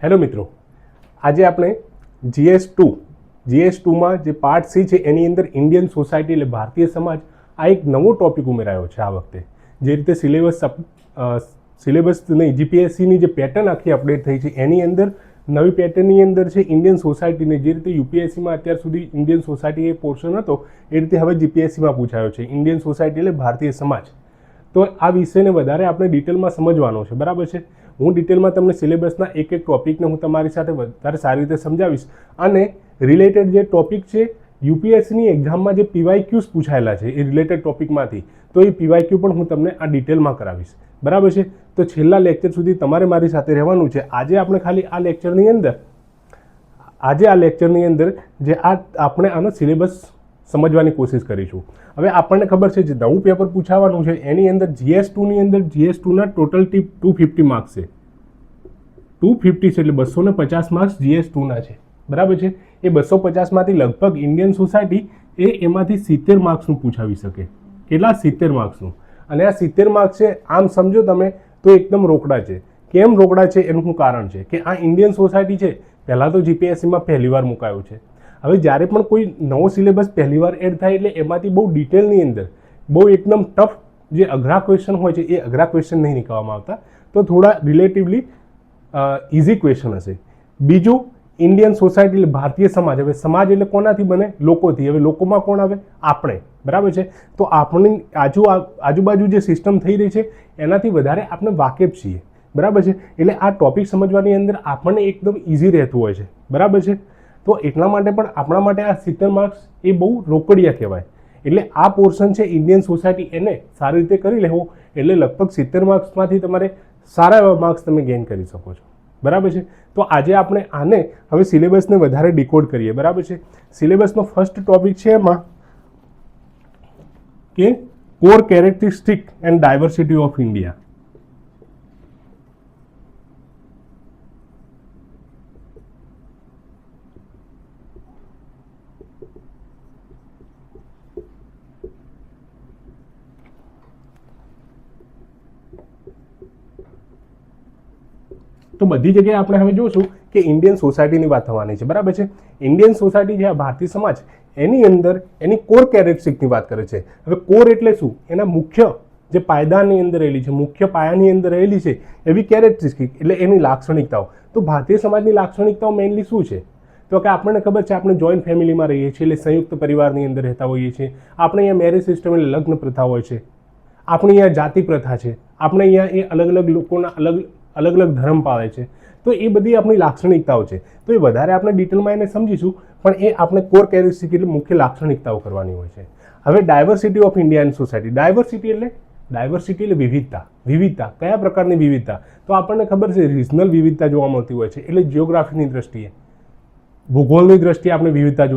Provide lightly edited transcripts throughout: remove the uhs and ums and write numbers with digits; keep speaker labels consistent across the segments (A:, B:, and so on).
A: Hello મિત્રો, આજે આપણે GS2માં જે પાર્ટ સી છે એની અંદર ઇન્ડિયન સોસાયટી એટલે ભારતીય સમાજ આ એક નવો ટોપિક ઉમેરાયો છે આ વખતે. જે રીતે સિલેબસ નહીં, જીપીએસસીની જે પેટર્ન આખી અપડેટ થઈ છે એની અંદર નવી પેટર્નની અંદર છે ઇન્ડિયન સોસાયટીને, જે રીતે યુપીએસસીમાં અત્યાર સુધી ઇન્ડિયન સોસાયટી એ પોર્શન હતો એ રીતે હવે જીપીએસસીમાં પૂછાયો છે ઇન્ડિયન સોસાયટી એટલે ભારતીય સમાજ. તો આ વિષયને વધારે આપણે ડિટેલમાં સમજવાનો છે, બરાબર છે. હું ડિટેલમાં તમને સિલેબસના એક ટોપિકને હું તમારી સાથે વધારે સારી રીતે સમજાવીશ અને રિલેટેડ જે ટોપિક છે યુપીએસસીની એક્ઝામમાં જે પીવાયક્યુઝ પૂછાયેલા છે એ રિલેટેડ ટોપિકમાંથી, તો એ પીવાયક્યુ પણ હું તમને આ ડિટેલમાં કરાવીશ, બરાબર છે. તો છેલ્લા લેક્ચર સુધી તમારે મારી સાથે રહેવાનું છે. આજે આપણે ખાલી આ લેક્ચરની અંદર જે આપણે આનો સિલેબસ સમજવાની કોશિશ કરીશું. હવે આપણને ખબર છે જે નવું પેપર પૂછાવાનું છે એની અંદર GS2ની અંદર GS2ના ટોટલ 250 માર્ક્સ છે. 250 છે એટલે 250 માર્ક્સ GS2ના છે, બરાબર છે. એ 250માંથી લગભગ ઇન્ડિયન સોસાયટી એમાંથી 70 માર્ક્સનું પૂછાવી શકે. કેટલા? 70 માર્ક્સનું. અને આ 70 માર્ક્સ છે આમ સમજો તમે તો એકદમ રોકડા છે. કેમ રોકડા છે એનું શું કારણ છે કે આ ઇન્ડિયન સોસાયટી છે પહેલાં તો જીપીએસસીમાં પહેલીવાર મુકાયો છે. હવે જ્યારે પણ કોઈ નવો સિલેબસ પહેલીવાર એડ થાય એટલે એમાંથી બહુ ડિટેલની અંદર બહુ એકદમ ટફ જે અઘરા ક્વેશ્ચન હોય છે એ અઘરા ક્વેશ્ચન નહીં નીકળવામાં આવતા, તો થોડા રિલેટિવલી ઇઝી ક્વેશ્ચન હશે. બીજું, ઇન્ડિયન સોસાયટી એટલે ભારતીય સમાજ. હવે સમાજ એટલે કોનાથી બને? લોકોથી. હવે લોકોમાં કોણ આવે? આપણે, બરાબર છે. તો આપણી આજુબાજુ જે સિસ્ટમ થઈ રહી છે એનાથી વધારે આપણે વાકેફ છીએ, બરાબર છે. એટલે આ ટોપિક સમજવાની અંદર આપણને એકદમ ઇઝી રહેતું હોય છે, બરાબર છે. તો એટલા માટે પણ આપણા માટે આ 70 માર્ક્સ એ બહુ રોકડિયા કહેવાય. એટલે આ પોર્શન છે ઇન્ડિયન સોસાયટી એને સારી રીતે કરી લેવો એટલે લગભગ 70 માર્ક્સમાંથી તમારે સારા એવા માર્ક્સ તમે ગેઇન કરી શકો છો, બરાબર છે. તો આજે આપણે આને હવે સિલેબસને વધારે ડિકોડ કરીએ, બરાબર છે. સિલેબસનો ફર્સ્ટ ટોપિક છે એમાં કે core characteristic and diversity of India. તો બધી જગ્યાએ આપણે હવે જોશું કે ઇન્ડિયન સોસાયટીની વાત થવાની છે, બરાબર છે. ઇન્ડિયન સોસાયટી જે આ ભારતીય સમાજ એની અંદર એની કોર કેરેક્ટરિસ્ટિકની વાત કરે છે. હવે કોર એટલે શું? એના મુખ્ય જે પાયદાનની અંદર રહેલી છે, મુખ્ય પાયાની અંદર રહેલી છે એવી કેરેક્ટરિસ્ટિક એટલે એની લાક્ષણિકતાઓ. તો ભારતીય સમાજની લાક્ષણિકતાઓ મેઇનલી શું છે? તો કે આપણને ખબર છે આપણે જોઈન્ટ ફેમિલીમાં રહીએ છીએ એટલે સંયુક્ત પરિવારની અંદર રહેતા હોઈએ છીએ. આપણે અહીંયા મેરેજ સિસ્ટમ એટલે લગ્ન પ્રથા હોય છે. આપણે અહીંયા જાતિ પ્રથા છે. આપણે અહીંયા એ અલગ અલગ લોકોના અલગ અલગ ધર્મ પાળે છે. તો એ બધી આપણી લાક્ષણિકતાઓ છે. તો એ વધારે આપણે ડિટેલમાં એને સમજીશું, પણ એ આપણે કોર કેરેક્ટરિસ્ટિક એટલે મુખ્ય લાક્ષણિકતાઓ કરવાની હોય છે. હવે diversity of Indian society. Diversity એટલે વિવિધતા. વિવિધતા કયા પ્રકારની વિવિધતા? તો આપણને ખબર છે રિજનલ વિવિધતા જોવા મળતી હોય છે. એટલે જિયોગ્રાફીની દ્રષ્ટિએ, ભૂગોળની દ્રષ્ટિએ આપણે વિવિધતા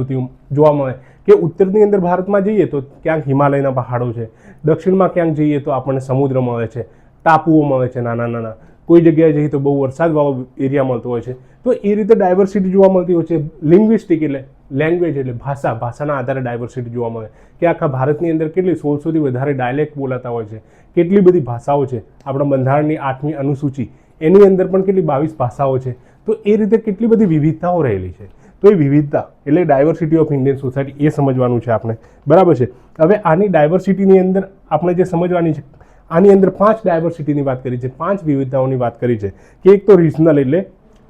A: જોવા મળે કે ઉત્તરની અંદર ભારતમાં જઈએ તો ક્યાંક હિમાલયના પહાડો છે, દક્ષિણમાં ક્યાંક જઈએ તો આપણને સમુદ્ર મળે છે, ટાપુઓ મળે છે નાના નાના, કોઈ જગ્યાએ જઈએ તો બહુ વરસાદવાળો એરિયા મળતો હોય છે. તો એ રીતે ડાયવર્સિટી જોવા મળતી હોય છે. લિંગ્વિસ્ટિક એટલે લેંગ્વેજ એટલે ભાષાના આધારે ડાયવર્સિટી જોવા મળે કે આખા ભારતની અંદર કેટલી 1600થી વધારે ડાયલેક્ટ બોલાતા હોય છે, કેટલી બધી ભાષાઓ છે. આપણા બંધારણની 8મી અનુસૂચિ એની અંદર પણ કેટલી 22 ભાષાઓ છે. તો એ રીતે કેટલી બધી વિવિધતાઓ રહેલી છે. તો એ વિવિધતા એટલે ડાયવર્સિટી ઓફ ઇન્ડિયન સોસાયટી એ સમજવાનું છે આપણે, બરાબર છે. હવે આની ડાયવર્સિટીની અંદર આપણે જે સમજવાની છે, આની અંદર 5 ડાયવર્સિટીની વાત કરી છે, 5 વિવિધતાઓની વાત કરી છે કે એક તો રિજનલ એટલે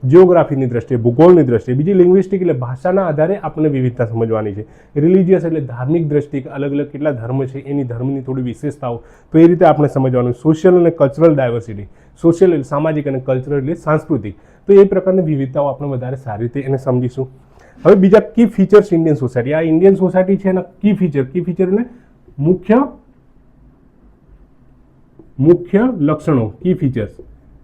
A: જિયોગ્રાફીની દ્રષ્ટિએ, ભૂગોળની દ્રષ્ટિએ. બીજી લિંગ્વિસ્ટિક એટલે ભાષાના આધારે આપણે વિવિધતા સમજવાની છે. રિલિજિયસ એટલે ધાર્મિક દ્રષ્ટિએ અલગ અલગ કેટલા ધર્મ છે એની ધર્મની થોડી વિશેષતાઓ, તો એ રીતે આપણે સમજવાનું. સોશિયલ અને કલ્ચરલ ડાયવર્સિટી. સોશિયલ એટલે સામાજિક અને કલ્ચરલ એટલે સાંસ્કૃતિક. તો એ પ્રકારની વિવિધતાઓ આપણે વધારે સારી રીતે એને સમજીશું. હવે બીજા કી ફીચર્સ ઇન્ડિયન સોસાયટી. આ ઇન્ડિયન સોસાયટી છે એના કી ફીચર એટલે મુખ્ય લક્ષણો, કી ફીચર્સ.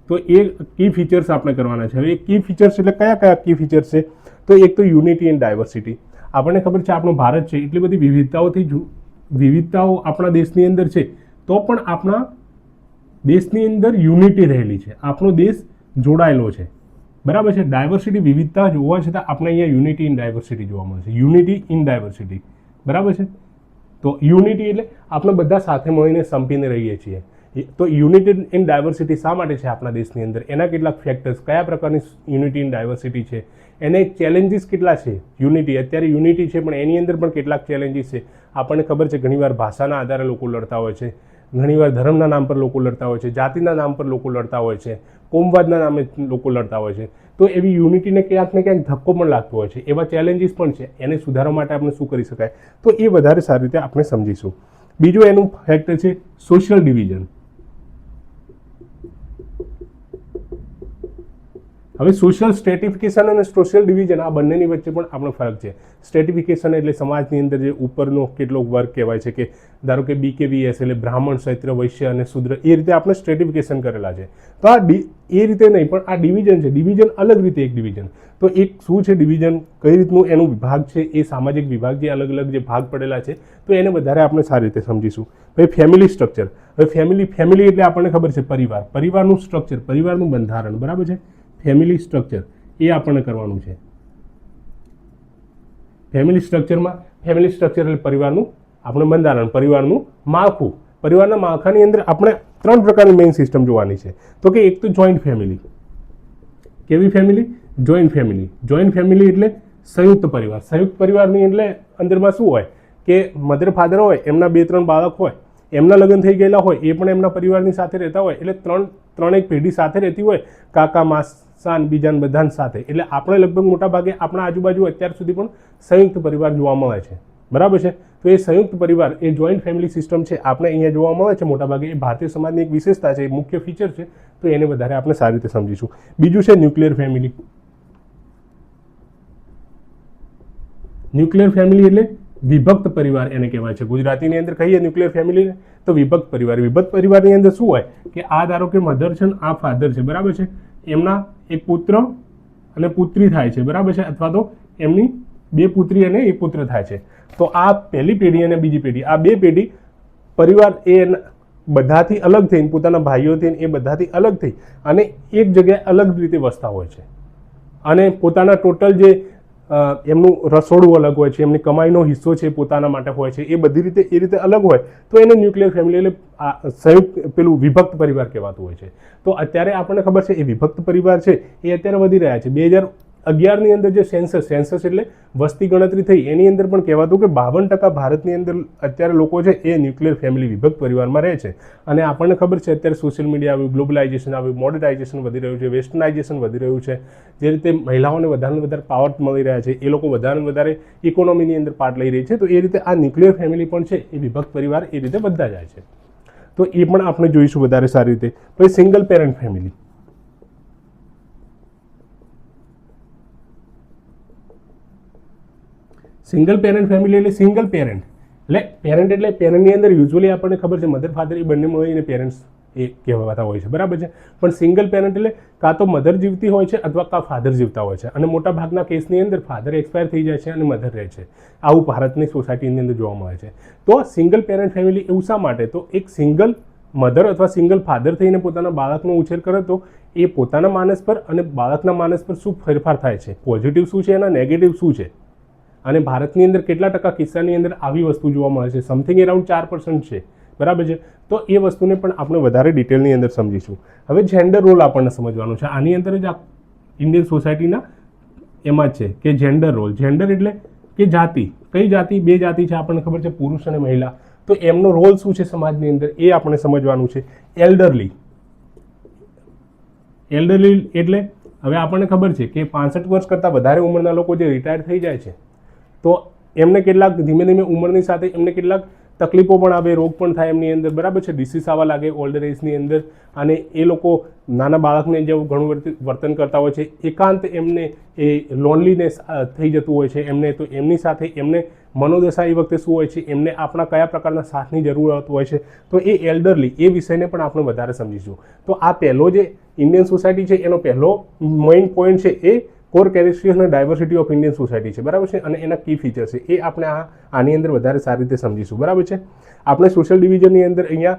A: તો એ કી ફીચર્સ આપણે કરવાના છે. હવે એ કી ફીચર્સ એટલે કયા કી ફીચર્સ છે? તો એક તો યુનિટી એન્ડ ડાયવર્સિટી. આપણને ખબર છે આપણો ભારત છે એટલી બધી વિવિધતાઓ આપણા દેશની અંદર છે, તો પણ આપણા દેશની અંદર યુનિટી રહેલી છે. આપણો દેશ જોડાયેલો છે, બરાબર છે. ડાયવર્સિટી વિવિધતા જોવા છતાં આપણે અહીંયા યુનિટી ઇન ડાયવર્સિટી જોવા મળે છે. યુનિટી ઇન ડાયવર્સિટી, બરાબર છે. તો યુનિટી એટલે આપણે બધા સાથે મળીને સંપીને રહીએ છીએ. તો યુનિટી ઇન ડાયવર્સિટી શા માટે છે આપણા દેશની અંદર, એના કેટલાક ફેક્ટર્સ, કયા પ્રકારની યુનિટી ઇન ડાયવર્સિટી છે, એને ચેલેન્જીસ કેટલા છે. યુનિટી અત્યારે યુનિટી છે પણ એની અંદર પણ કેટલાક ચેલેન્જીસ છે. આપણને ખબર છે ઘણીવાર ભાષાના આધારે લોકો લડતા હોય છે, ઘણીવાર ધર્મના નામ પર લોકો લડતા હોય છે, જાતિના નામ પર લોકો લડતા હોય છે, કોમવાદના નામે લોકો લડતા હોય છે. તો એવી યુનિટીને ક્યાંક ને ક્યાંક ધક્કો પણ લાગતો હોય છે, એવા ચેલેન્જીસ પણ છે. એને સુધારવા માટે આપણે શું કરી શકાય, તો એ વધારે સારી રીતે આપણે સમજીશું. બીજું એનું ફેક્ટર છે સોશિયલ ડિવિઝન. હવે સોશિયલ સ્ટ્રેટિફિકેશન અને સોશિયલ ડિવિઝન આ બંનેની વચ્ચે પણ આપણો ફરક છે. સ્ટ્રેટિફિકેશન એટલે સમાજની અંદર જે ઉપરનો કેટલો વર્ગ કહેવાય છે, કે ધારો કે BKVS એટલે બ્રાહ્મણ, ક્ષત્રિય, વૈશ્ય અને શૂદ્ર, એ રીતે આપણે સ્ટ્રેટિફિકેશન કરેલા છે. તો આ એ રીતે નહીં, પણ આ ડિવિઝન છે. ડિવિઝન અલગ રીતે એક ડિવિઝન. તો એક શું છે ડિવિઝન, કઈ રીતનું એનું વિભાગ છે, એ સામાજિક વિભાગ જે અલગ અલગ જે ભાગ પડેલા છે, તો એને વધારે આપણે સારી રીતે સમજીશું. પછી ફેમિલી સ્ટ્રક્ચર. હવે ફેમિલી એટલે આપણને ખબર છે પરિવાર, પરિવારનું સ્ટ્રક્ચર, પરિવારનું બંધારણ, બરાબર છે. ફેમિલી સ્ટ્રક્ચર એ આપણને કરવાનું છે. ફેમિલી સ્ટ્રક્ચર એટલે પરિવારનું આપણે બંધારણ, પરિવારનું માળખું. પરિવારના માળખાની અંદર આપણે 3 પ્રકારની મેઇન સિસ્ટમ જોવાની છે. તો કે એક તો જોઈન્ટ ફેમિલી. કેવી family? Joint family. Joint family એટલે સંયુક્ત પરિવાર. સંયુક્ત પરિવારની એટલે અંદરમાં શું હોય કે મધર ફાધર હોય, એમના 2-3 બાળક હોય, એમના લગ્ન થઈ ગયેલા હોય, એ પણ એમના પરિવારની સાથે રહેતા હોય, એટલે ત્રણેક પેઢી સાથે રહેતી હોય, કાકા માસાન બીજાન બધાન સાથે. એટલે આપણે લગભગ મોટા ભાગે આપણા આજુબાજુ અત્યાર સુધી પણ સંયુક્ત પરિવાર જોવા મળે છે, બરાબર છે. તો એ સંયુક્ત પરિવાર, એ જોઈન્ટ ફેમિલી સિસ્ટમ છે, આપણે અહીંયા જોવા મળે છે મોટા ભાગે. એ ભારતીય સમાજની એક વિશેષતા છે, એક મુખ્ય ફીચર છે. તો એને વધારે આપણે સારી રીતે સમજીશું. બીજું છે ન્યુક્લિયર ફેમિલી. ન્યુક્લિયર ફેમિલી એટલે વિભક્ત પરિવાર એને કહેવાય છે. ગુજરાતીની અંદર કહીએ ન્યુક્લિયર ફેમિલીને તો વિભક્ત પરિવાર. વિભક્ત પરિવારની અંદર શું હોય કે આ ધારો કે મધર છે ને આ ફાધર છે, બરાબર છે. એમના એક પુત્ર અને પુત્રી થાય છે, બરાબર છે. અથવા તો એમની 2 પુત્રી અને 1 પુત્ર થાય છે. તો આ પહેલી પેઢી અને બીજી પેઢી, આ 2 પેઢી પરિવાર એ બધાથી અલગ થઈને, પોતાના ભાઈઓથી એ બધાથી અલગ થઈ અને એક જગ્યાએ અલગ રીતે વસતા હોય છે. અને પોતાના ટોટલ જે એમનું રસોડું અલગ હોય છે, એમની કમાઈનો હિસ્સો છે પોતાના માટે હોય છે, એ બધી રીતે એ રીતે અલગ હોય. તો એને ન્યુક્લિયર ફેમિલી એટલે સંયુક્ત પેલું વિભક્ત પરિવાર કહેવાતું હોય છે. તો અત્યારે આપણને ખબર છે એ વિભક્ત પરિવાર છે એ અત્યારે વધી રહ્યા છે. 2011ની અંદર જે સેન્સસ એટલે વસ્તી ગણતરી થઈ, એની અંદર પણ કહેવાતું કે 52% ભારતની અંદર અત્યારે લોકો છે એ ન્યુક્લિયર ફેમિલી વિભક્ત પરિવારમાં રહે છે. અને આપણને ખબર છે અત્યારે સોશિયલ મીડિયા આવ્યું, ગ્લોબલાઇઝેશન આવ્યું, મોડર્નાઇઝેશન વધી રહ્યું છે, વેસ્ટર્નાઇઝેશન વધી રહ્યું છે. જે રીતે મહિલાઓને વધારે વધારે પાવર મળી રહ્યા છે, એ લોકો વધારે વધારે ઇકોનોમીની અંદર પાર્ટ લઈ રહી છે. તો એ રીતે આ ન્યુક્લિયર ફેમિલી પણ છે એ વિભક્ત પરિવાર એ રીતે વધતા જાય છે. તો એ પણ આપણે જોઈશું વધારે સારી રીતે. પછી single parent family. Single parent family એટલે સિંગલ પેરેન્ટ એટલે પેરેન્ટની અંદર યુઝ્યુઅલી આપણને ખબર છે મધર ફાધર એ બંને મળીને પેરેન્ટ્સ એ કહેવાતા હોય છે, બરાબર છે. પણ સિંગલ પેરેન્ટ એટલે કાં તો મધર જીવતી હોય છે અથવા કાં ફાધર જીવતા હોય છે. અને મોટા ભાગના કેસની અંદર ફાધર એક્સપાયર થઈ જાય છે અને મધર રહે છે. આવું ભારતની સોસાયટીની અંદર જોવા મળે છે. તો સિંગલ પેરેન્ટ ફેમિલી એવું શા માટે? તો એક સિંગલ મધર અથવા સિંગલ ફાધર થઈને પોતાના બાળકનો ઉછેર કરે તો એ પોતાના માનસ પર અને બાળકના માનસ પર શું ફેરફાર થાય છે, પોઝિટિવ શું છે અને નેગેટિવ શું છે. અને ભારતની અંદર કેટલા ટકા કિસ્સાની અંદર આવી વસ્તુ જોવા મળે છે? સમથિંગ અરાઉન્ડ 4% છે, બરાબર છે. તો એ વસ્તુને પણ આપણે વધારે ડિટેલની અંદર સમજીશું. હવે જેન્ડર રોલ આપણને સમજવાનો છે. આની અંદર જ આ ઇન્ડિયન સોસાયટીના એમાં જ છે કે જેન્ડર રોલ. જેન્ડર એટલે કે જાતિ. કઈ જાતિ? 2 જાતિ છે આપણને ખબર છે, પુરુષ અને મહિલા. તો એમનો રોલ શું છે સમાજની અંદર એ આપણે સમજવાનું છે. એલ્ડરલી એટલે હવે આપણને ખબર છે કે 65 વર્ષ કરતાં વધારે ઉંમરના લોકો જે રિટાયર થઈ જાય છે તો એમને કેટલાક ધીમે ધીમે ઉંમરની સાથે એમને કેટલાક તકલીફો પણ આવે, રોગ પણ થાય એમની અંદર, બરાબર છે. ડિસીઝ આવવા લાગે ઓલ્ડર એજની અંદર. અને એ લોકો નાના બાળકને જેવું ઘણું વર્તન કરતા હોય છે. એકાંત એમને એ લોનલીનેસ થઈ જતું હોય છે એમને. તો એમની સાથે એમને મનોદશા એ વખતે શું હોય છે, એમને આપણા કયા પ્રકારના સાથની જરૂરત હોય છે. તો એ એલ્ડરલી એ વિષયને પણ આપણે વધારે સમજીશું. તો આ પહેલો જે ઇન્ડિયન સોસાયટી છે એનો પહેલો મેઇન પોઈન્ટ છે એ કોર કેરેક્ટરિસ્ટિક્સ અને ડાયવર્સિટી ઓફ ઇન્ડિયન સોસાયટી છે, બરાબર છે. અને એના કી ફીચર છે એ આપણે આની અંદર વધારે સારી રીતે સમજીશું, બરાબર છે. આપણે સોશિયલ ડિવિઝનની અંદર અહીંયા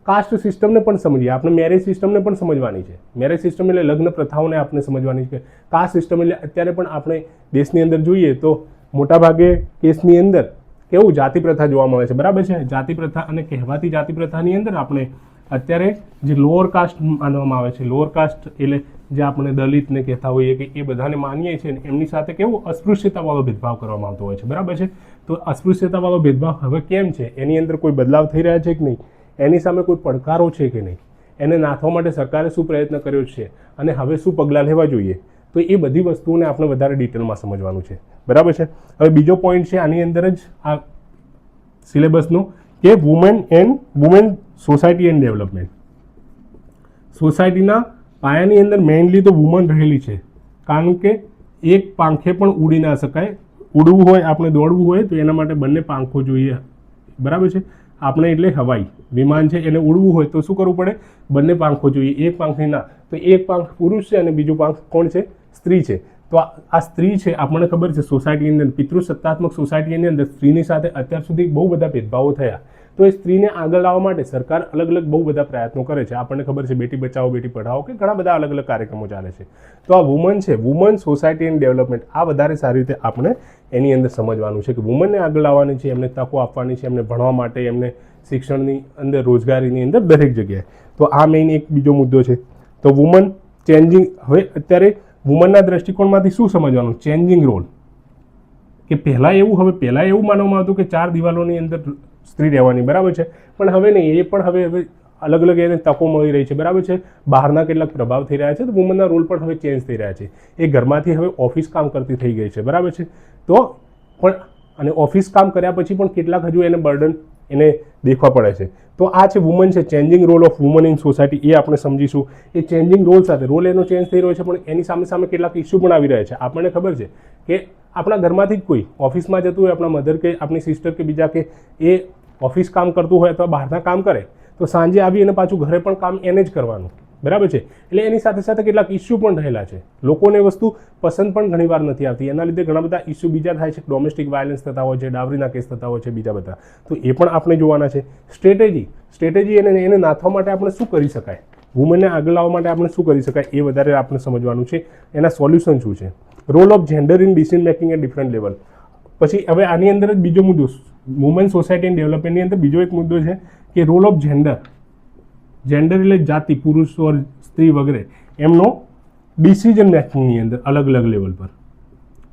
A: કાસ્ટ સિસ્ટમને પણ સમજીએ, આપણે મેરેજ સિસ્ટમને પણ સમજવાની છે. મેરેજ સિસ્ટમ એટલે લગ્ન પ્રથાઓને આપણે સમજવાની છે. કાસ્ટ સિસ્ટમ એટલે અત્યારે પણ આપણે દેશની અંદર જોઈએ તો મોટાભાગે કેસની અંદર કેવું જાતિ પ્રથા જોવા મળે છે, બરાબર છે. જાતિ પ્રથા અને કહેવાતી જાતિ પ્રથાની અંદર આપણે અત્યારે જે લોઅર કાસ્ટ માનવામાં આવે છે, લોઅર કાસ્ટ એટલે જે આપણે દલિતને કહેતા હોઈએ કે એ બધાને માનીએ છીએ ને એમની સાથે કેવું અસ્પૃશ્યતાવાળો ભેદભાવ કરવામાં આવતો હોય છે, બરાબર છે. તો અસ્પૃશ્યતાવાળો ભેદભાવ હવે કેમ છે, એની અંદર કોઈ બદલાવ થઈ રહ્યા છે કે નહીં, એની સામે કોઈ પડકારો છે કે નહીં, એને નાથવા માટે સરકારે શું પ્રયત્ન કર્યો છે અને હવે શું પગલાં લેવા જોઈએ, તો એ બધી વસ્તુઓને આપણે વધારે ડિટેલમાં સમજવાનું છે, બરાબર છે. હવે બીજો પોઈન્ટ છે આની અંદર જ આ સિલેબસનો કે વુમેન સોસાયટી એન્ડ ડેવલપમેન્ટ. સોસાયટીના પાયાની અંદર મેઇનલી તો વુમન રહેલી છે, કારણ કે એક પાંખે પણ ઉડી ના શકાય. ઉડવું હોય, આપણે દોડવું હોય તો એના માટે બંને પાંખો જોઈએ, બરાબર છે. આપણે એટલે હવાઈ વિમાન છે એને ઉડવું હોય તો શું કરવું પડે, બંને પાંખો જોઈએ. એક પાંખની ના, તો એક પાંખ પુરુષ છે અને બીજું પાંખ કોણ છે, સ્ત્રી છે. તો આ સ્ત્રી છે, આપણને ખબર છે સોસાયટીની અંદર પિતૃસત્તાત્મક સોસાયટીની અંદર સ્ત્રીની સાથે અત્યાર સુધી બહુ બધા ભેદભાવો થયા. તો એ સ્ત્રીને આગળ લાવવા માટે સરકાર અલગ અલગ બહુ બધા પ્રયત્નો કરે છે. આપણને ખબર છે બેટી બચાવો બેટી પઢાઓ કે ઘણા બધા અલગ અલગ કાર્યક્રમો ચાલે છે. તો આ વુમન છે, વુમન સોસાયટી એન્ડ ડેવલપમેન્ટ, આ વધારે સારી રીતે આપણે એની અંદર સમજવાનું છે કે વુમનને આગળ લાવવાની છે, એમને તકો આપવાની છે, એમને ભણવા માટે, એમને શિક્ષણની અંદર, રોજગારીની અંદર, દરેક જગ્યાએ. તો આ મેઇન એક બીજો મુદ્દો છે. તો વુમન ચેન્જિંગ, હવે અત્યારે વુમનના દ્રષ્ટિકોણમાંથી શું સમજવાનું, ચેન્જિંગ રોલ, કે પહેલાં એવું માનવામાં આવતું કે 4 દિવાલોની અંદર સ્ત્રી રહેવાની, બરાબર છે. પણ હવે નહીં, એ પણ હવે અલગ અલગ એને તકો મળી રહી છે, બરાબર છે. બહારના કેટલાક પ્રભાવ થઈ રહ્યા છે, તો વુમનના રોલ પણ હવે ચેન્જ થઈ રહ્યા છે. એ ઘરમાંથી હવે ઓફિસ કામ કરતી થઈ ગઈ છે, બરાબર છે. તો પણ અને ઓફિસ કામ કર્યા પછી પણ કેટલાક હજુ એને બર્ડન એને દેખવા પડે છે. તો આ છે વુમન છે, changing role of woman in society, એ આપણે સમજીશું. એ ચેન્જિંગ રોલ સાથે રોલ એનો ચેન્જ થઈ રહ્યો છે, પણ એની સામે કેટલાક ઇસ્યુ પણ આવી રહ્યા છે. આપણને ખબર છે કે આપણા ઘરમાંથી જ કોઈ ઓફિસમાં જતું હોય, આપણા મધર કે આપણી સિસ્ટર કે બીજા, કે એ ઓફિસ કામ કરતું હોય અથવા બહારના કામ કરે, તો સાંજે આવી અને પાછું ઘરે પણ કામ એને જ કરવાનું, બરાબર છે. એટલે એની સાથે સાથે કેટલાક ઇસ્યુ પણ રહેલા છે. લોકોને વસ્તુ પસંદ પણ ઘણીવાર નથી આવતી, એના લીધે ઘણા બધા ઇસ્યુ બીજા થાય છે. ડોમેસ્ટિક વાયલન્સ થતા હોય છે, ડાવરીના કેસ થતા હોય છે, બીજા બધા. તો એ પણ આપણે જોવાના છે. સ્ટ્રેટેજી એને નાથવા માટે આપણે શું કરી શકાય, વુમનને આગળ લાવવા માટે આપણે શું કરી શકાય, એ વધારે આપણે સમજવાનું છે. એના સોલ્યુશન શું છે. Role of gender in decision making at different level. પછી હવે આની અંદર જ બીજો મુદ્દો, વુમન સોસાયટી એન્ડ ડેવલપમેન્ટની અંદર બીજો એક મુદ્દો છે કે રોલ ઓફ જેન્ડર એટલે જાતિ, પુરુષ ઓર સ્ત્રી વગેરે, એમનો ડિસિઝન મેકિંગની અંદર અલગ અલગ લેવલ પર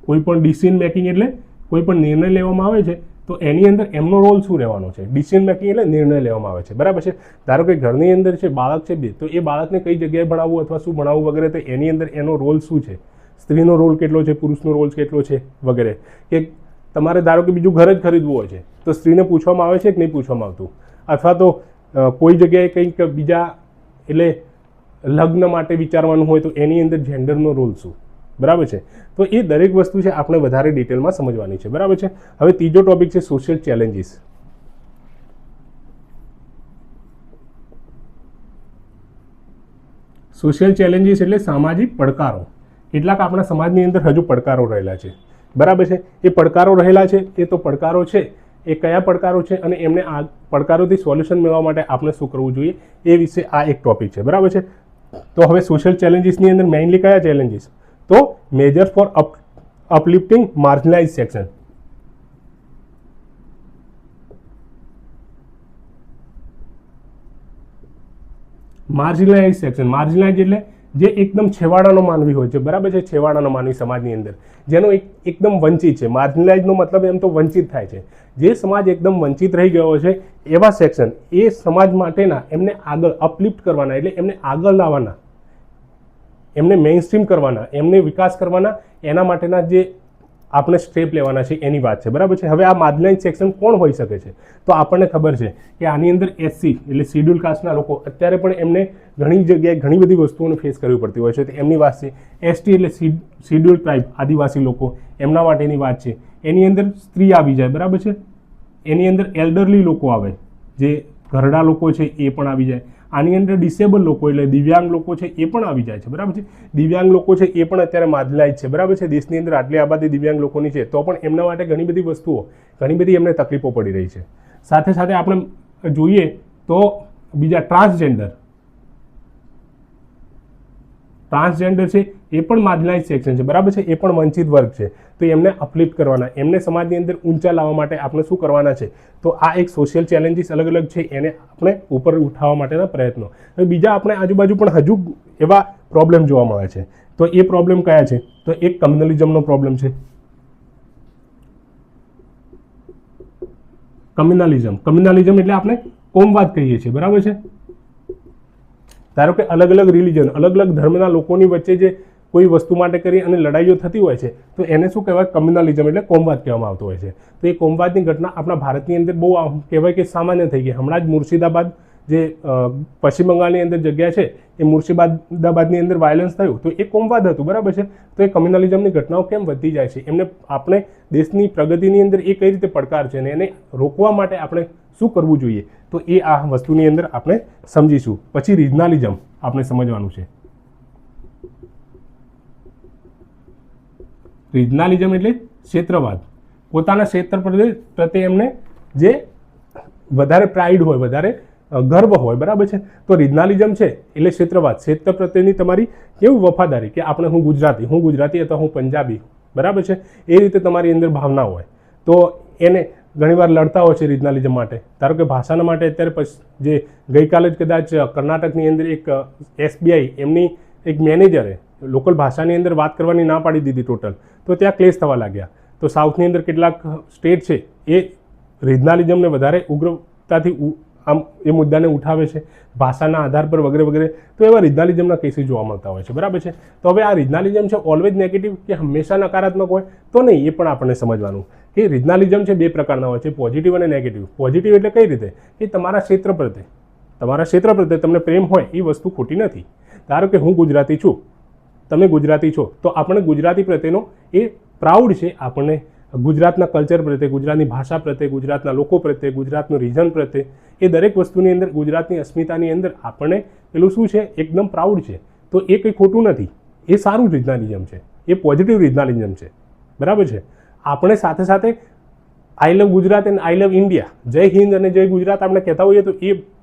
A: કોઈ પણ ડિસિઝન મેકિંગ એટલે કોઈ પણ નિર્ણય લેવામાં આવે છે તો એની અંદર એમનો રોલ શું રહેવાનો છે. ડિસિઝન મેકિંગ એટલે નિર્ણય લેવામાં આવે છે, બરાબર છે. ધારો કે ઘરની અંદર છે બાળક છે બે, તો એ બાળકને કઈ જગ્યાએ ભણાવવું અથવા શું ભણાવવું વગેરે, તો એની અંદર એનો રોલ શું છે, સ્ત્રીનો રોલ કેટલો છે, પુરુષનો રોલ કેટલો છે વગેરે. કે તમારે ધારો કે બીજું ઘર જ ખરીદવું હોય છે તો સ્ત્રીને પૂછવામાં આવે છે કે નહીં પૂછવામાં આવતું, અથવા તો કોઈ જગ્યાએ કંઈક બીજા એટલે લગ્ન માટે વિચારવાનું હોય તો એની અંદર જેન્ડરનો રોલ શું, બરાબર છે. તો એ દરેક વસ્તુ છે આપણે વધારે ડિટેલમાં સમજવાની છે, બરાબર છે. હવે ત્રીજો ટોપિક છે સોશિયલ ચેલેન્જીસ. સોશિયલ ચેલેન્જીસ એટલે સામાજિક પડકારો. કેટલાક આપણા સમાજની અંદર હજુ પડકારો રહેલા છે, બરાબર છે. એ પડકારો રહેલા છે, એ તો પડકારો છે, એ કયા પડકારો છે અને એમને આ પડકારોથી સોલ્યુશન મેળવવા માટે આપણે શું કરવું જોઈએ એ વિશે આ એક ટોપિક છે, બરાબર છે. તો હવે સોશિયલ ચેલેન્જીસની અંદર મેઇનલી કયા ચેલેન્જીસ, તો major four અપલિફ્ટિંગ marginalise section. Marginalise એટલે જે એકદમ છેવાડાનો માનવી હોય છે, બરાબર છે. છેવાડાનો માનવી સમાજની અંદર જેનો એકદમ વંચિત છે. માર્જિનલાઇઝનો મતલબ એમ તો વંચિત થાય છે. જે સમાજ એકદમ વંચિત રહી ગયો છે એવા સેક્શન, એ સમાજ માટેના એમને આગળ અપલિફ્ટ કરવાના, એટલે એમને આગળ લાવવાના, એમને મેઇનસ્ટ્રીમ કરવાના, એમને વિકાસ કરવાના, એના માટેના જે આપણે સ્ટેપ લેવાના છે એની વાત છે, બરાબર છે. હવે આ માર્જિનલાઇઝ સેક્શન કોણ હોઈ શકે છે, તો આપણને ખબર છે કે આની અંદર એસસી એટલે શિડ્યુલ કાસ્ટના લોકો અત્યારે પણ એમને ઘણી જગ્યાએ ઘણી બધી વસ્તુઓને ફેસ કરવી પડતી હોય છે, તો એમની વાત છે. એસટી એટલે શિડ્યુલ ટ્રાઇબ, આદિવાસી લોકો, એમના માટેની વાત છે. એની અંદર સ્ત્રી આવી જાય, બરાબર છે. એની અંદર એલ્ડરલી લોકો આવે, જે ઘરડા લોકો છે એ પણ આવી જાય. આની અંદર ડિસેબલ લોકો એટલે દિવ્યાંગ લોકો છે એ પણ આવી જાય છે, બરાબર છે. દિવ્યાંગ લોકો છે એ પણ અત્યારે માર્જિનલાઇઝ છે, બરાબર છે. દેશની અંદર આટલી આબાદી દિવ્યાંગ લોકોની છે તો પણ એમના માટે ઘણી બધી વસ્તુઓ, ઘણી બધી એમને તકલીફો પડી રહી છે. સાથે સાથે આપણે જોઈએ તો બીજા ટ્રાન્સજેન્ડર ટ્રાન્સજેન્ડર છે એ પણ માર્જિનાઇઝ સેક્શન છે, બરાબર છે, એ પણ વંચિત વર્ગ છે. તો એમને અપલિફ્ટ કરવાના, એમને સમાજની અંદર ઊંચા લાવવા માટે આપણે શું કરવાના છે? તો આ એક સોશિયલ ચેલેન્જીસ અલગ અલગ છે, એને આપણે ઉપર ઉઠાવવા માટેના પ્રયત્નો. હવે બીજા આપણે આજુબાજુ પણ હજુ એવા પ્રોબ્લેમ જોવા મળે છે. તો એ પ્રોબ્લેમ કયા છે? તો એક કમ્યુનલિઝમનો પ્રોબ્લેમ છે. કમ્યુનલિઝમ એટલે આપણે કોમવાદ કહીએ છીએ, બરાબર છે. ધારો કે અલગ અલગ રિલિજન, અલગ અલગ ધર્મના લોકોની વચ્ચે જે કોઈ વસ્તુ માટે કરી અને લડાઈઓ થતી હોય છે, તો એને શું કહેવાય? કમ્યુનલિઝમ એટલે કોમવાદ કહેવામાં આવતો હોય છે. તો એ કોમવાદની ઘટના આપણા ભારતની અંદર બહુ કહેવાય કે સામાન્ય થઈ ગઈ. હમણાં જ મુર્શિદાબાદ જે પશ્ચિમ બંગાળની અંદર જગ્યા છે, એ મુર્શિદાબાદની અંદર વાયલન્સ થયું, તો એ કોમવાદ હતું, બરાબર છે. તો એ કમ્યુનલિઝમની ઘટનાઓ કેમ વધતી જાય છે? એમને આપણે દેશની પ્રગતિની અંદર એ કઈ રીતે પડકાર છે અને એને રોકવા માટે આપણે શું કરવું જોઈએ? તો એ આ વસ્તુની અંદર આપણે સમજીશું. પછી રિજનલિઝમ આપણે સમજવાનું છે. રિજનલિઝમ એટલે ક્ષેત્રવાદ. પોતાના ક્ષેત્ર પ્રત્યે એમને જે વધારે પ્રાઇડ હોય, વધારે ગર્વ હોય, બરાબર છે. તો રિજનલિઝમ છે એટલે ક્ષેત્રવાદ, ક્ષેત્ર પ્રત્યેની તમારી કેવું વફાદારી કે આપણે હું ગુજરાતી અથવા હું પંજાબી, બરાબર છે, એ રીતે તમારી અંદર ભાવના હોય. તો એને ઘણીવાર લડતા હોય છે રિજનલિઝમ માટે. ધારો કે ભાષાના માટે અત્યારે જે ગઈકાલે જ કદાચ કર્ણાટકની અંદર એક SBI એમની એક મેનેજરે લોકલ ભાષાની અંદર વાત કરવાની ના પાડી દીધી ટોટલ, તો ત્યાં ક્લેશ થવા લાગ્યા. તો સાઉથની અંદર કેટલાક સ્ટેટ છે એ રિજનલિઝમને વધારે ઉગ્રતાથી આમ એ મુદ્દાને ઉઠાવે છે ભાષાના આધાર પર વગેરે વગેરે. તો એવા રિજનલિઝમના કેસીસ જોવા મળતા હોય છે, બરાબર છે. તો હવે આ રિજનલિઝમ છે ઓલવેઝ નેગેટિવ કે હંમેશા નકારાત્મક હોય? તો નહીં, એ પણ આપણને સમજવાનું કે રિજનલિઝમ છે બે પ્રકારના હોય છે, પોઝિટિવ અને નેગેટિવ. પોઝિટિવ એટલે કઈ રીતે? કે તમારા ક્ષેત્ર પ્રત્યે તમને પ્રેમ હોય, એ વસ્તુ ખોટી નથી. ધારો કે હું ગુજરાતી છું, તમે ગુજરાતી છો, તો આપણે ગુજરાતી પ્રત્યેનો એ પ્રાઉડ છે, આપણને ગુજરાતના કલ્ચર પ્રત્યે, ગુજરાતની ભાષા પ્રત્યે, ગુજરાતના લોકો પ્રત્યે, ગુજરાતનું રિજન પ્રત્યે, એ દરેક વસ્તુની અંદર ગુજરાતની અસ્મિતાની અંદર આપણને પેલું શું છે? એકદમ પ્રાઉડ છે. તો એ કંઈ ખોટું નથી, એ સારું રિજનલિઝમ છે, એ પોઝિટિવ રિજનલિઝમ છે, બરાબર છે. આપણે સાથે સાથે I love Gujarat and I love India, જય હિન્દ અને જય ગુજરાત આપણે કહેતા હોઈએ, તો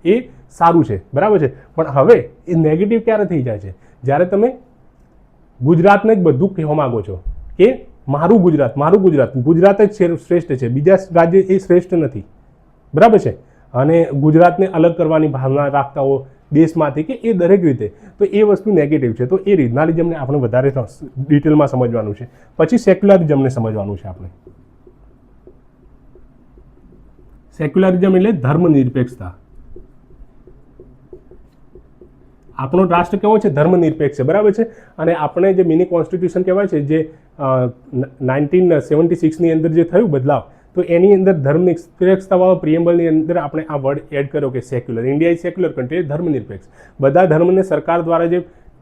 A: એ સારું છે, બરાબર છે. પણ હવે એ નેગેટિવ ક્યારે થઈ જાય છે? જ્યારે તમે ગુજરાતને જ બધું કહેવા માંગો છો કે મારું ગુજરાત જ શ્રેષ્ઠ છે, બીજા રાજ્ય એ શ્રેષ્ઠ નથી, બરાબર છે. અને ગુજરાતને અલગ કરવાની ભાવના રાખતા હો દેશમાંથી કે એ દરેક રીતે, તો એ વસ્તુ નેગેટિવ છે. તો એ રિજનલિઝમને આપણે વધારે ડિટેલમાં સમજવાનું છે. પછી સેક્યુલરિઝમને સમજવાનું છે આપણે. સેક્યુલરિઝમ એટલે ધર્મનિરપેક્ષતા. આપણો રાષ્ટ્ર કેવો છે? ધર્મનિરપેક્ષ છે, બરાબર છે. અને આપણે જે મિની કોન્સ્ટિટ્યુશન કહેવાય છે, જે 1976ની અંદર જે થયું બદલાવ, તો એની અંદર ધર્મનિરપેક્ષતાવાળા પ્રિએમ્બલની અંદર આપણે આ વર્ડ એડ કર્યો કે secular. India is secular country, ધર્મનિરપેક્ષ. બધા ધર્મને સરકાર દ્વારા જે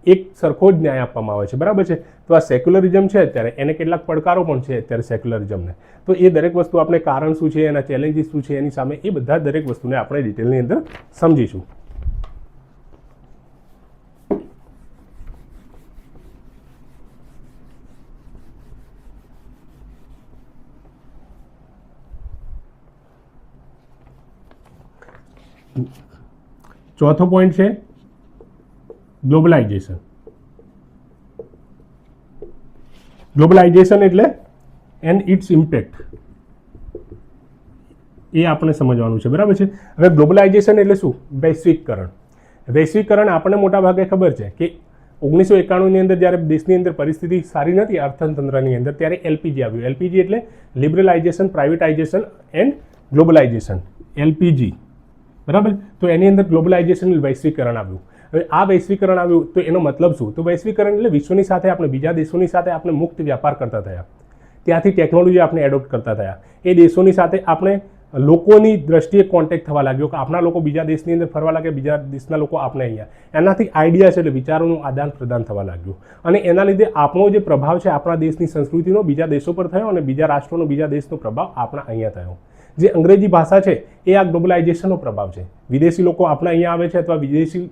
A: એક સરખો જ ન્યાય આપવામાં આવે છે, બરાબર છે. તો આ સેક્યુલરિઝમ છે અત્યારે, એને કેટલાક પડકારો પણ છે અત્યારે સેક્યુલરિઝમને. તો એ દરેક વસ્તુ આપણે કારણ શું છે, એના ચેલેન્જીસ શું છે, એની સામે એ બધા દરેક વસ્તુને આપણે ડિટેલની અંદર સમજીશું. ચોથો પોઈન્ટ છે ગ્લોબલાઇઝેશન. ગ્લોબલાઇઝેશન એટલે એન્ડ ઇટ્સ ઇમ્પેક્ટ, એ આપણે સમજવાનું છે, બરાબર છે. હવે ગ્લોબલાઇઝેશન એટલે શું? વૈશ્વિકરણ આપણને મોટા ભાગે ખબર છે કે 1991ની અંદર જ્યારે દેશની અંદર પરિસ્થિતિ સારી નથી અર્થતંત્રની અંદર, ત્યારે LPG આવ્યું. LPG એટલે લિબરલાઇઝેશન, પ્રાઇવેટાઇઝેશન એન્ડ ગ્લોબલાઇઝેશન, LPG, બરાબર. તો એની અંદર ગ્લોબલાઇઝેશન વૈશ્વિકરણ આવ્યું. હવે આ વૈશ્વિકરણ આવ્યું તો એનો મતલબ શું? તો વૈશ્વિકરણ એટલે વિશ્વની સાથે આપણે, બીજા દેશોની સાથે આપણે મુક્ત વ્યાપાર કરતા થયા, ત્યાંથી ટેકનોલોજી આપણે એડોપ્ટ કરતા થયા, એ દેશોની સાથે આપણે લોકોની દ્રષ્ટિએ કોન્ટેક્ટ થવા લાગ્યો કે આપણા લોકો બીજા દેશની અંદર ફરવા લાગે, બીજા દેશના લોકો આપણે અહીંયા, એનાથી આઈડિયા છે એટલે વિચારોનું આદાન પ્રદાન થવા લાગ્યું. અને એના લીધે આપણો જે પ્રભાવ છે આપણા દેશની સંસ્કૃતિનો બીજા દેશો પર થયો અને બીજા રાષ્ટ્રોનો, બીજા દેશનો પ્રભાવ આપણા અહીંયા થયો. જે અંગ્રેજી ભાષા છે એ આ ગ્લોબલાઇઝેશનનો પ્રભાવ છે. વિદેશી લોકો આપણા અહીંયા આવે છે અથવા વિદેશી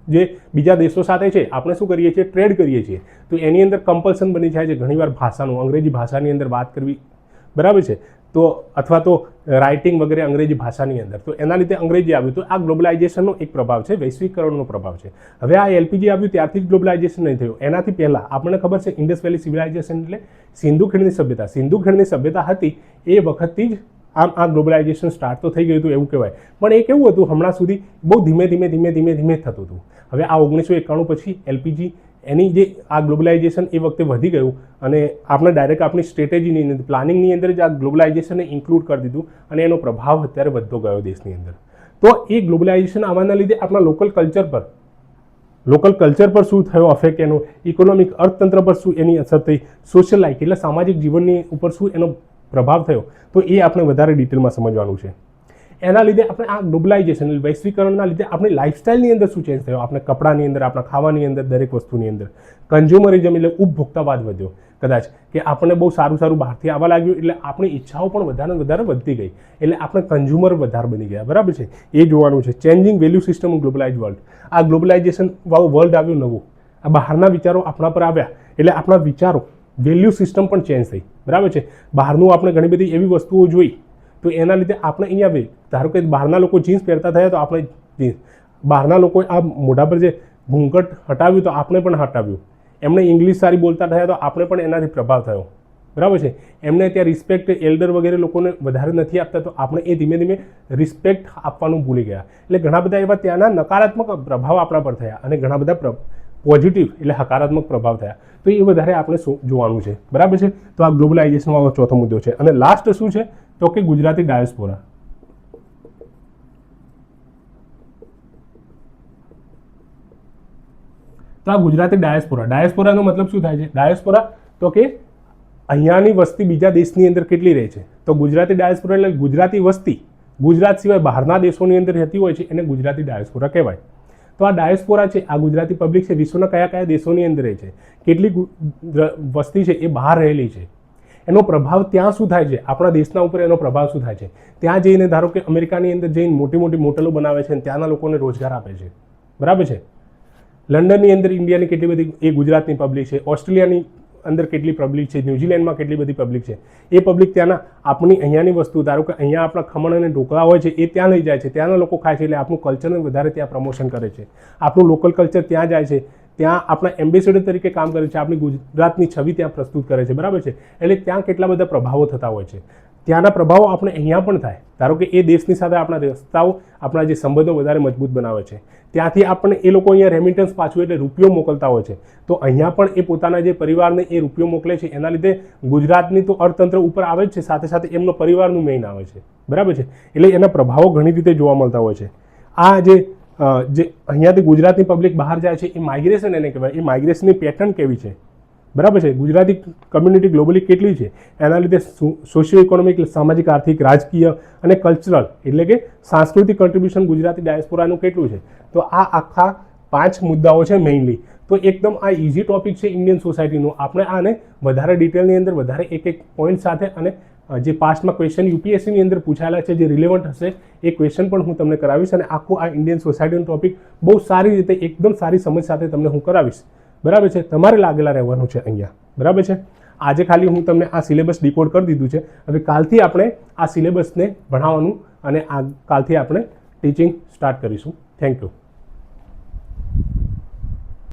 A: જે બીજા દેશો સાથે છે આપણે શું કરીએ છીએ? ટ્રેડ કરીએ છીએ. તો એની અંદર કમ્પલ્સન બની જાય છે ઘણીવાર ભાષાનું, અંગ્રેજી ભાષાની અંદર વાત કરવી, બરાબર છે. તો અથવા તો રાઇટિંગ વગેરે અંગ્રેજી ભાષાની અંદર, તો એના લીધે અંગ્રેજી આવ્યું. તો આ ગ્લોબલાઇઝેશનનો એક પ્રભાવ છે, વૈશ્વિકરણનો પ્રભાવ છે. હવે આ એલપીજી આવ્યું ત્યારથી જ ગ્લોબલાઇઝેશન નહીં થયું. એનાથી પહેલાં આપણને ખબર છે ઇન્ડસ વેલી સિવિલાઇઝેશન એટલે સિંધુ ખીણની સભ્યતા. સિંધુ ખીણની સભ્યતા હતી એ વખતથી જ આ ગ્લોબલાઇઝેશન સ્ટાર્ટ તો થઈ ગયું હતું એવું કહેવાય. પણ એ કેવું હતું, હમણાં સુધી બહુ ધીમે ધીમે થતું હતું. હવે આ 1991 પછી એલપીજી એની જે આ ગ્લોબલાઇઝેશન એ વખતે વધી ગયું અને આપણે ડાયરેક્ટ આપણી સ્ટ્રેટેજીની અંદર, પ્લાનિંગની અંદર જ આ ગ્લોબલાઇઝેશનને ઇન્ક્લુડ કરી દીધું અને એનો પ્રભાવ અત્યારે વધતો ગયો દેશની અંદર. તો એ ગ્લોબલાઇઝેશન આવવાના લીધે આપણા લોકલ કલ્ચર પર શું થયો અફેક્ટ, એનો ઇકોનોમિક અર્થતંત્ર પર શું એની અસર થઈ, સોશિયલ લાઈફ એટલે સામાજિક જીવનની ઉપર શું એનો પ્રભાવ થયો, તો એ આપણે વધારે ડિટેલમાં સમજવાનું છે. એના લીધે આપણે આ ગ્લોબલાઇઝેશન વૈશ્વિકરણના લીધે આપણી લાઇફસ્ટાઇલની અંદર શું ચેન્જ થયો, આપણે કપડાની અંદર, આપણા ખાવાની અંદર, દરેક વસ્તુની અંદર કન્ઝ્યુમરિઝમ એટલે ઉપભોક્તાવાદ વધ્યો. કદાચ કે આપણને બહુ સારું બહારથી આવવા લાગ્યું એટલે આપણી ઈચ્છાઓ પણ વધારે વધતી ગઈ, એટલે આપણે કન્ઝ્યુમર વધારે બની ગયા. બરાબર છે, એ જોવાનું છે. ચેન્જિંગ વેલ્યુ સિસ્ટમ ગ્લોબલાઇઝ વર્લ્ડ, આ ગ્લોબલાઇઝેશન વાળું વર્લ્ડ આવ્યું નવું, આ બહારના વિચારો આપણા પર આવ્યા એટલે આપણા વિચારો વેલ્યુ સિસ્ટમ પણ ચેન્જ થઈ. બરાબર છે, બહારનું આપણે ઘણી બધી એવી વસ્તુઓ જોઈ તો એના લીધે આપણે અહીંયા ધારો કે બહારના લોકો જીન્સ પહેરતા થયા તો આપણે જીન્સ, બહારના લોકોએ આ મોઢા પર જે ઘૂંઘટ હટાવ્યું તો આપણે પણ હટાવ્યું, એમને ઇંગ્લિશ સારી બોલતા થયા તો આપણે પણ એનાથી પ્રભાવ થયો. બરાબર છે, એમને ત્યાં રિસ્પેક્ટ એલ્ડર વગેરે લોકોને વધારે નથી આપતા તો આપણે એ ધીમે ધીમે રિસ્પેક્ટ આપવાનું ભૂલી ગયા. એટલે ઘણા બધા એવા ત્યાંના નકારાત્મક પ્રભાવ આપણા પર થયા અને ઘણા બધા પોઝિટિવ એટલે હકારાત્મક પ્રભાવ થયા. તો એ વધારે આપણે જોવાનું છે. બરાબર છે, તો આ ગ્લોબલાઇઝેશન વાળો ચોથો મુદ્દો છે. અને લાસ્ટ શું છે તો કે ગુજરાતી ડાયસ્પોરા. તો આ ગુજરાતી ડાયસ્પોરાનો મતલબ શું થાય છે? ડાયસ્પોરા તો કે અહીંયાની વસ્તી બીજા દેશની અંદર કેટલી રહે છે, તો ગુજરાતી ડાયસ્પોરા એટલે ગુજરાતી વસ્તી ગુજરાત સિવાય બહારના દેશોની અંદર રહેતી હોય છે એને ગુજરાતી ડાયસ્પોરા કહેવાય. તો આ ડાયસ્પોરા છે, આ ગુજરાતી પબ્લિક છે, વિશ્વના કયા દેશોની અંદર રહે છે, કેટલી વસ્તી છે એ બહાર રહેલી છે, એનો પ્રભાવ ત્યાં શું થાય છે, આપણા દેશના ઉપર એનો પ્રભાવ શું થાય છે. ત્યાં જઈને ધારો કે અમેરિકાની અંદર જઈને મોટી મોટલો બનાવે છે અને ત્યાંના લોકોને રોજગાર આપે છે. બરાબર છે, લંડનની અંદર ઇન્ડિયાની કેટલી બધી એ ગુજરાતની પબ્લિક છે, ઓસ્ટ્રેલિયાની અંદર કેટલી પબ્લિક છે, ન્યુઝીલેન્ડમાં કેટલી બધી પબ્લિક છે, એ પબ્લિક ત્યાંના આપણી અહીંયાની વસ્તુ, ધારો કે અહીંયા આપણા ખમણ અને ઢોકળા હોય છે એ ત્યાં લઈ જાય છે, ત્યાંના લોકો ખાય છે એટલે આપણું કલ્ચરને વધારે ત્યાં પ્રમોશન કરે છે, આપણું લોકલ કલ્ચર ત્યાં જાય છે, ત્યાં આપણા એમ્બેસેડર તરીકે કામ કરે છે, આપણી ગુજરાતની છબી ત્યાં પ્રસ્તુત કરે છે. બરાબર છે, એટલે ત્યાં કેટલા બધા પ્રભાવો થતા હોય છે. ત્યાંના પ્રભાવો આપણે અહીંયા પણ થાય. ધારો કે એ દેશની સાથે આપણા રસ્તાઓ, આપણા જે સંબંધો વધારે મજબૂત બનાવે છે, ત્યાંથી આપણને એ લોકો અહીંયા રેમિટન્સ પાછું એટલે રૂપિયો મોકલતા હોય છે, તો અહીંયા પણ એ પોતાના જે પરિવારને એ રૂપિયો મોકલે છે, એના લીધે ગુજરાતની તો અર્થતંત્ર ઉપર આવે જ છે, સાથે સાથે એમનો પરિવારનું મેઇન આવે છે. બરાબર છે, એટલે એના પ્રભાવો ઘણી રીતે જોવા મળતા હોય છે. આ જે અહીંયાથી ગુજરાતની પબ્લિક બહાર જાય છે એ માઇગ્રેશન એને કહેવાય. એ માઇગ્રેશનની પેટર્ન કેવી છે? બરાબર છે, ગુજરાતી કમ્યુનિટી ગ્લોબલી કેટલી છે, એના લીધે સોશિયો ઇકોનોમિક, સામાજિક, આર્થિક, રાજકીય અને કલ્ચરલ એટલે કે સાંસ્કૃતિક કન્ટ્રીબ્યુશન ગુજરાતી ડાયસ્પોરાનું કેટલું છે. તો આ આખા 5 મુદ્દાઓ છે મેઇનલી. તો એકદમ આ ઇઝી ટોપિક છે ઇન્ડિયન સોસાયટીનું. આપણે આને વધારે ડિટેલની અંદર વધારે એક પોઈન્ટ સાથે અને જે પાસ્ટમાં ક્વેશ્ચન યુપીએસસીની અંદર પૂછાયેલા છે જે રિલેવન્ટ હશે એ ક્વેશ્ચન પણ હું તમને કરાવીશ અને આખું આ ઇન્ડિયન સોસાયટીનો ટોપિક બહુ સારી રીતે એકદમ સારી સમજ સાથે તમને હું કરાવીશ. બરાબર છે, તમારે લાગેલા રહેવાનું છે અહીંયા. બરાબર છે, આજે ખાલી હું તમને આ સિલેબસ ડિકોડ કરી દીધું છે. હવે કાલથી આપણે આ સિલેબસને ભણાવવાનું અને કાલથી આપણે ટીચિંગ સ્ટાર્ટ કરીશું. Thank you.